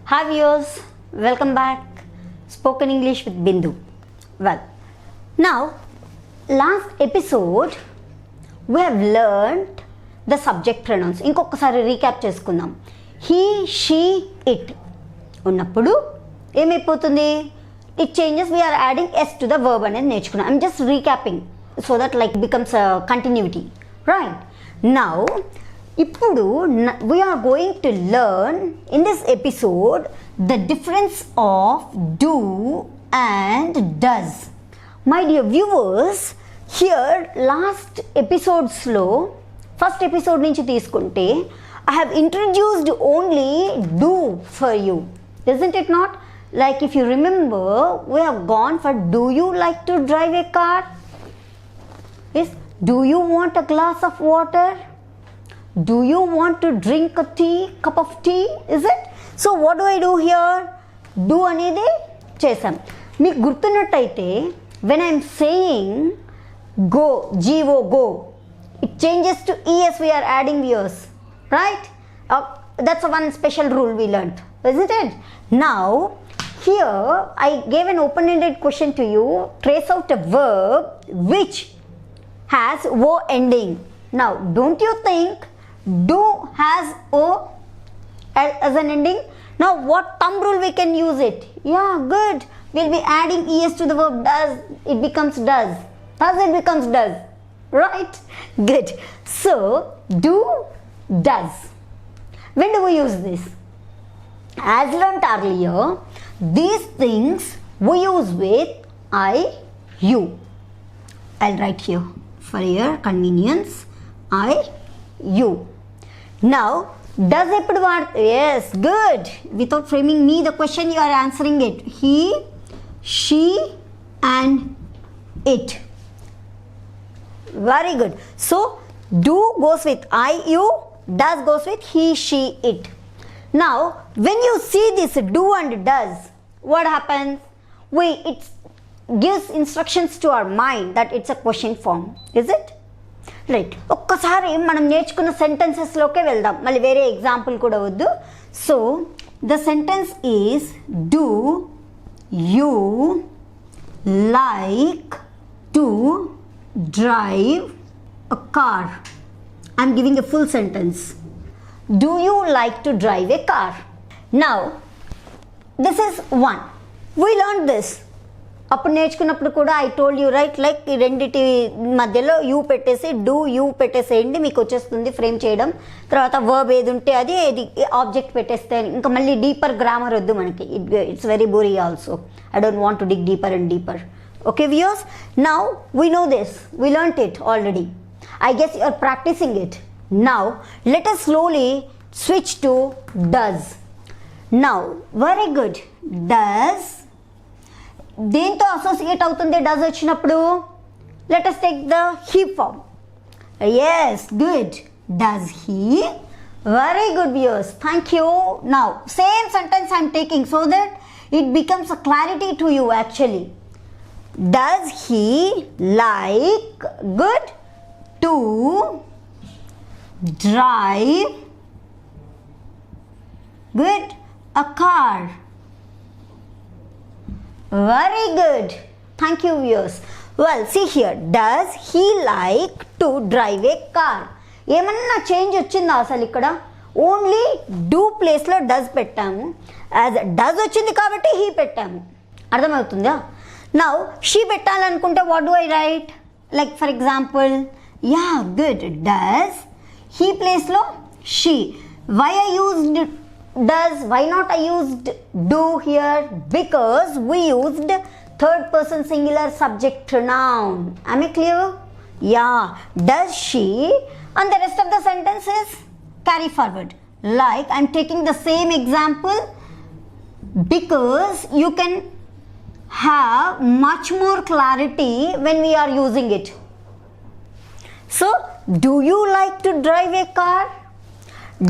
Hi viewers, welcome back. Spoken English with Bindhu. Well, now last episode we have learned the subject pronouns. ఇంకొకసారి recap చేసుకుందాం. He, she, it ఉన్నప్పుడు ఏమైపోతుంది? It changes. We are adding s to the verb అనేది నేర్చుకున్నాం. I'm just recapping so that like becomes a continuity, right? Now ఇప్పుడు we are going to learn in this episode the difference of do and does. My dear viewers, here last episodes లో first episode నుంచి తీసుకుంటే I have introduced only do for you, isn't it not? Like if you remember, we have gone for do you like to drive a car? Yes. Do you want a glass of water? Do you want to drink a cup of tea? Is it? So what do I do here? Do అనేది చేసాం. మీకు గుర్తున్నట్టయితే when I am saying go, go, it changes to es. We are adding ears, right? That's one special rule we learned, isn't it? Now here I gave an open-ended question to you. Trace out a verb which has o ending. Now don't you think do has o as an ending? Now what thumb rule we can use it? Yeah, good. We'll be adding es to the verb does. It becomes does. Thus it becomes does, right? Good. So do, does. When do we use this? As learnt earlier, these things we use with I, you. I'll write here for your convenience. I, you. Now does ఎప్పుడు yes, good. Without framing me the question, you are answering it. He, she and it. Very good. So do goes with I, you. Does goes with he, she, it. Now when you see this do and does, what happens? It gives instructions to our mind that it's a question form, is it? Right. ఒక్కసారి మనం నేర్చుకున్న సెంటెన్సెస్లోకే వెళ్దాం, మళ్ళీ వేరే example కూడా వద్దు. So the sentence is do you like to drive a car. I'm giving a full sentence. Do you like to drive a car. Now this is one. We learn this. అప్పుడు నేర్చుకున్నప్పుడు కూడా I told you right, like ఈ రెండింటి మధ్యలో you పెట్టేసి do you పెట్టేసేయండి, మీకు వచ్చేస్తుంది ఫ్రేమ్ చేయడం. తర్వాత వర్బ్ ఏది ఉంటే అది ఆబ్జెక్ట్ పెట్టేస్తే ఇంకా మళ్ళీ డీపర్ గ్రామర్ వద్దు మనకి. It's very boring also. I don't want to dig deeper and deeper. Okay viewers, now we know this, we learnt it already. I guess you are practising it. Now let us slowly switch to does. Now very good. Does దేంతో associate అవుతుంది does వచ్చినప్పుడు? Let us take the he form. Yes, good. Does he? Very good viewers, thank you. Now same sentence I am taking so that it becomes a clarity to you actually. Does he like, good, to drive, good, a car? Very good. Thank you viewers. Well, see here. Does he like to drive a car? ఏమన్నా change వచ్చిందా అసలు ఇక్కడ? Only do ప్లేస్లో does పెట్టాము. As does వచ్చింది కాబట్టి he పెట్టాము. అర్థమవుతుందా? నౌ షీ పెట్టాలనుకుంటే what do I write? Like for example, yeah good, does he ప్లేస్లో she. Why I used does, why not I used do here? Because we used third person singular subject pronoun. Am I clear? Yeah. Does she, and the rest of the sentences carry forward. Like I'm taking the same example because you can have much more clarity when we are using it. So do you like to drive a car?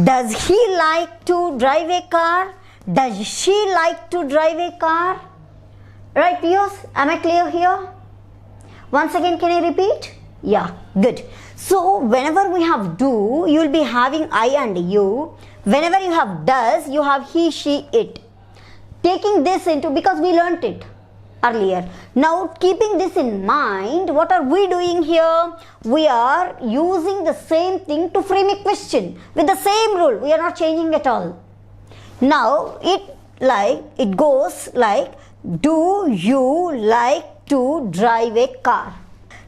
Does he like to drive a car? Does she like to drive a car? Right viewers, am I clear here? Once again, can I repeat? Yeah, good. So whenever we have do, you will be having I and you. Whenever you have does, you have he, she, it. taking this into, because we learnt it earlier. Now keeping this in mind, what are we doing here? We are using the same thing to frame a question with the same rule. We are not changing at all. Now it goes like, do you like to drive a car?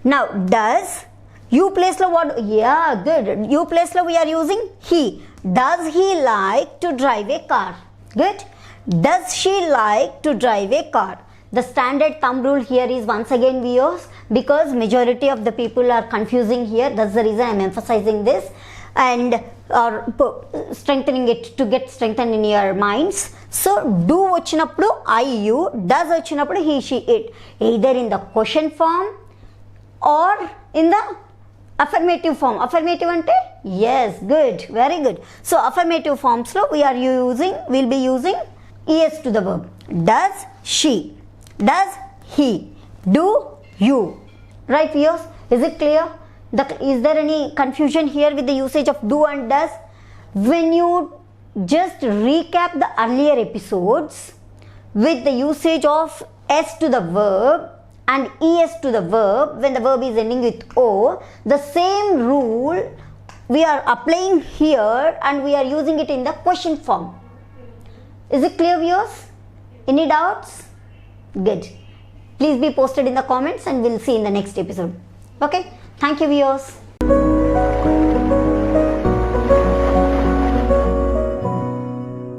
Now does, you place la what? Yeah, good. You place la we are using he. Does he like to drive a car? Good. Does she like to drive a car? The standard thumb rule here is once again we use, because majority of the people are confusing here. That's the reason I am emphasizing this and strengthening it to get strengthened in your minds. So do vachinappudu I you, does vachinappudu he she it, either in the question form or in the affirmative form. Affirmative ante? Yes, good, very good. So affirmative forms lo we'll be using es to the verb. Does she, does he, do you. Right viewers, is it clear? Is there any confusion here with the usage of do and does? When you just recap the earlier episodes with the usage of s to the verb and es to the verb, when the verb is ending with o, the same rule we are applying here and we are using it in the question form. Is it clear viewers? Any doubts? Good. Please be posted in the comments and we'll see in the next episode. Okay, thank you viewers.